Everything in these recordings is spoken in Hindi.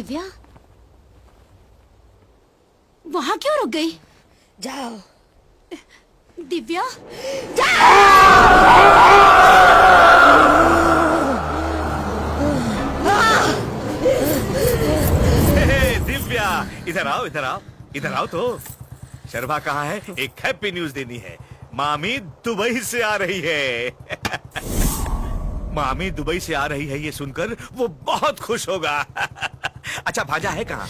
दिव्या वहां क्यों रुक गई? जाओ दिव्या दिव्या इधर आओ इधर आओ इधर आओ तो। शर्मा कहाँ है? एक हैप्पी न्यूज देनी है। मामी दुबई से आ रही है। मामी दुबई से आ रही है ये सुनकर वो बहुत खुश होगा। अच्छा भाजा है कहाँ?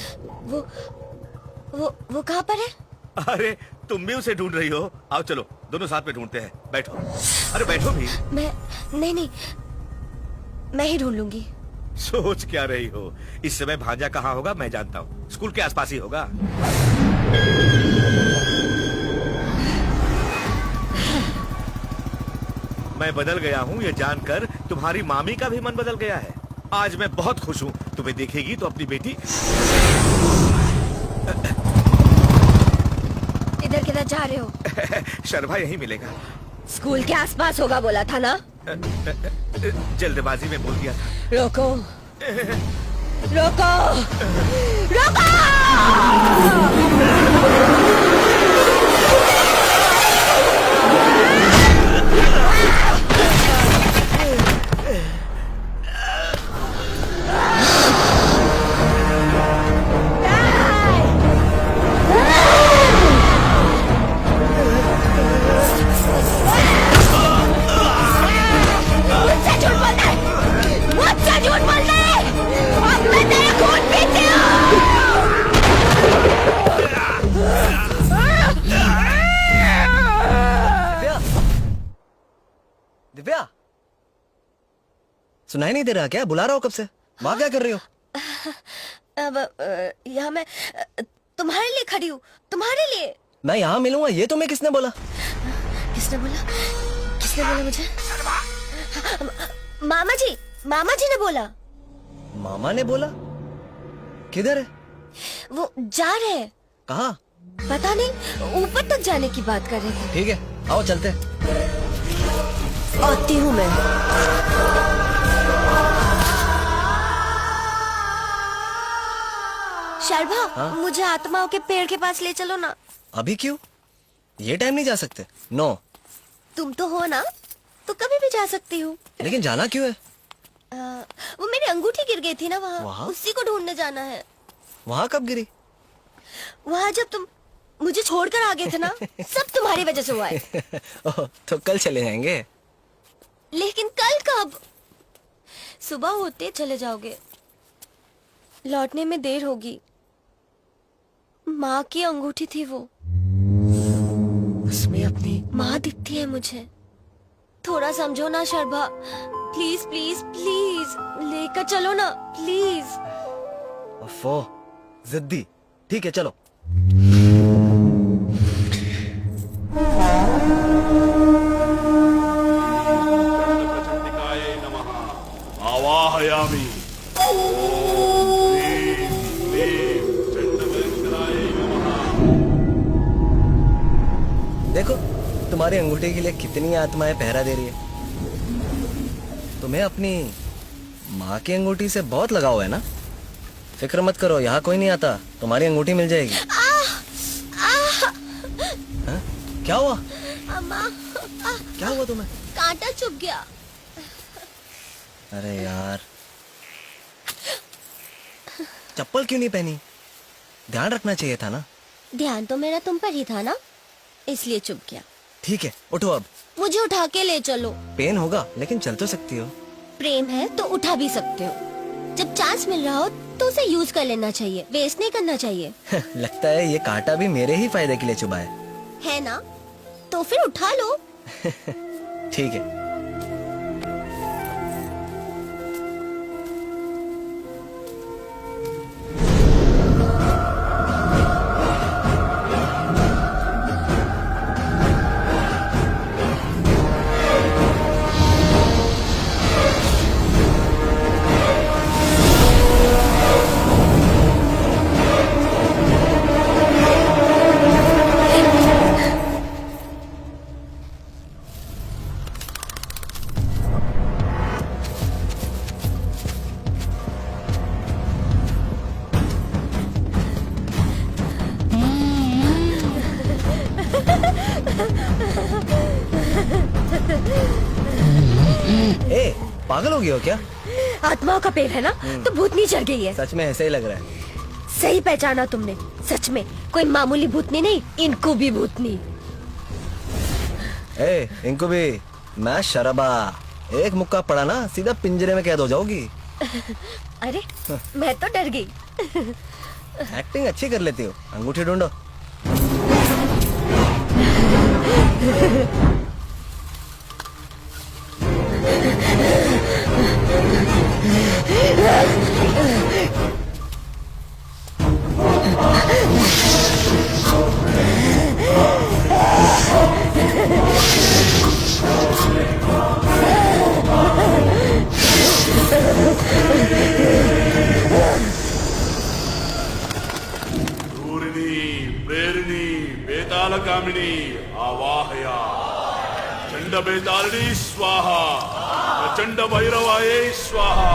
वो कहाँ पर है? अरे तुम भी उसे ढूंढ रही हो? आओ चलो दोनों साथ में ढूंढते हैं। बैठो। अरे बैठो भी। नहीं मैं ही ढूंढ लूंगी। सोच क्या रही हो? इस समय भांजा कहाँ होगा मैं जानता हूँ। स्कूल के आसपास ही होगा। मैं बदल गया हूँ ये जानकर तुम्हारी मामी का भी मन बदल गया है। आज मैं बहुत खुश हूँ। तुम्हें देखेगी तो अपनी बेटी। इधर किधर जा रहे हो? शर्मा यही मिलेगा। स्कूल के आसपास होगा बोला था ना? जल्दबाजी में बोल दिया था। रोको रोको रोको! दिव्या सुनाई नहीं दे रहा क्या? बुला रहा हो कब से। वहाँ क्या कर रही हो? अब यहाँ मैं तुम्हारे लिए खड़ी हूँ। तुम्हारे लिए मैं यहाँ मिलूंगा ये तुम्हें किसने बोला? किसने बोला मुझे? मामा जी ने बोला। मामा ने बोला? किधर है वो? जा रहे हैं। कहाँ? पता नहीं, ऊपर तक जाने की बात कर रहे थे। ठीक है आओ चलते हैं। आती हूँ मैं। शर्मा हाँ? मुझे आत्माओं के पेड़ के पास ले चलो ना। अभी क्यों? ये टाइम नहीं जा सकते। नो। तुम तो हो ना, तो कभी भी जा सकती हूँ। लेकिन जाना क्यों है? वो मेरी अंगूठी गिर गई थी ना वहाँ, वहाँ? उसी को ढूंढने जाना है। वहाँ कब गिरी? वहाँ जब तुम मुझे छोड़कर आ गए थे ना, सब तुम्हारी वजह से हुआ है। ओह, तो कल चले जाएंगे। लेकिन कल कब? सुबह होते चले जाओगे, लौटने में देर होगी। माँ की अंगूठी थी वो, उसमें अपनी माँ दिखती है मुझे। थोड़ा समझो ना शर्मा, प्लीज प्लीज प्लीज लेकर चलो ना प्लीज। ओफो, जिद्दी। ठीक है चलो। आवाहयामि। देखो तुम्हारी अंगूठी के लिए कितनी आत्माएं पहरा दे रही है। तुम्हें अपनी माँ की अंगूठी से बहुत लगाव है ना? फिक्र मत करो, यहाँ कोई नहीं आता, तुम्हारी अंगूठी मिल जाएगी। क्या हुआ? क्या हुआ तुम्हें? कांटा चुभ गया। अरे यार, चप्पल क्यों नहीं पहनी? ध्यान रखना चाहिए था ना। ध्यान तो मेरा तुम पर ही था ना, इसलिए चुभ गया। ठीक है उठो अब। मुझे उठा के ले चलो। पेन होगा लेकिन चल तो सकती हो। प्रेम है तो उठा भी सकते हो। जब चांस मिल रहा हो तो उसे यूज कर लेना चाहिए, वेस्ट नहीं करना चाहिए। लगता है ये कांटा भी मेरे ही फायदे के लिए चुभा है ना? तो फिर उठा लो। ठीक है। ए, पागल हो गए हो क्या? आत्माओं का पेड़ है ना, तो भूतनी चढ़ गई है। सच में ऐसे ही लग रहा है। सही पहचाना तुमने, सच में कोई मामूली भूतनी नहीं, इनको भी भूतनी। ए, इनको भी मैं शराबा, एक मुक्का पड़ा ना सीधा पिंजरे में कैद हो जाओगी। अरे मैं तो डर गई। एक्टिंग अच्छी कर लेती हो, अंगूठी ढूंढो। सूरिणी प्रेरिणी बेताल कामिनी आवाहया चंड बेतालिनी स्वाहा प्रचंड भैरवाये स्वाहा।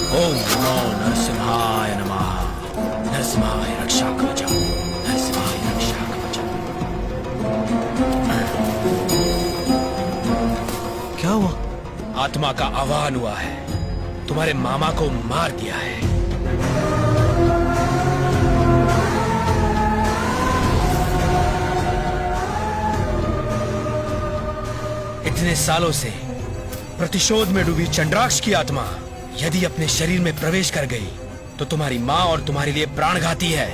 ओम नमो नरसिंहाय नमः। नरसिंहाय रक्षा कवचम, नरसिंहाय रक्षा कवचम। क्या हुआ? आत्मा का आह्वान हुआ है, तुम्हारे मामा को मार दिया है। इतने सालों से प्रतिशोध में डूबी चंद्राक्ष की आत्मा यदि अपने शरीर में प्रवेश कर गई तो तुम्हारी माँ और तुम्हारे लिए प्राणघाती है।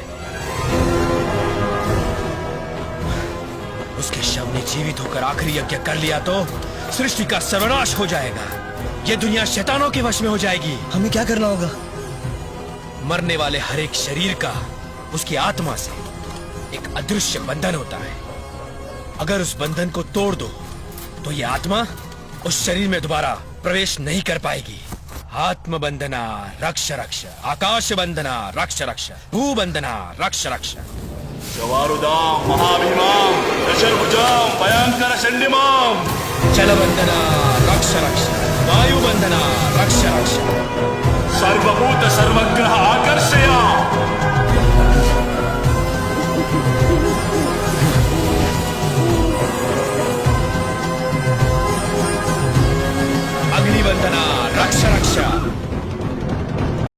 उसके शव ने जीवित होकर आखिरी यज्ञ कर लिया तो सृष्टि का सर्वनाश हो जाएगा। ये दुनिया शैतानों के वश में हो जाएगी। हमें क्या करना होगा? मरने वाले हर एक शरीर का उसकी आत्मा से एक अदृश्य बंधन होता है। अगर उस बंधन को तोड़ दो तो ये आत्मा उस शरीर में दोबारा प्रवेश नहीं कर पाएगी। आत्म बंधना रक्ष रक्ष, आकाश बंधना रक्ष रक्ष, भू बंधना रक्ष रक्ष। जवारुदाम महाभीमाम दशर्भुजाम भयंकर चंडिमाम। जल बंधना रक्ष रक्ष, वायु बंधना रक्ष रक्ष। सर्वभूत सर्वग्रह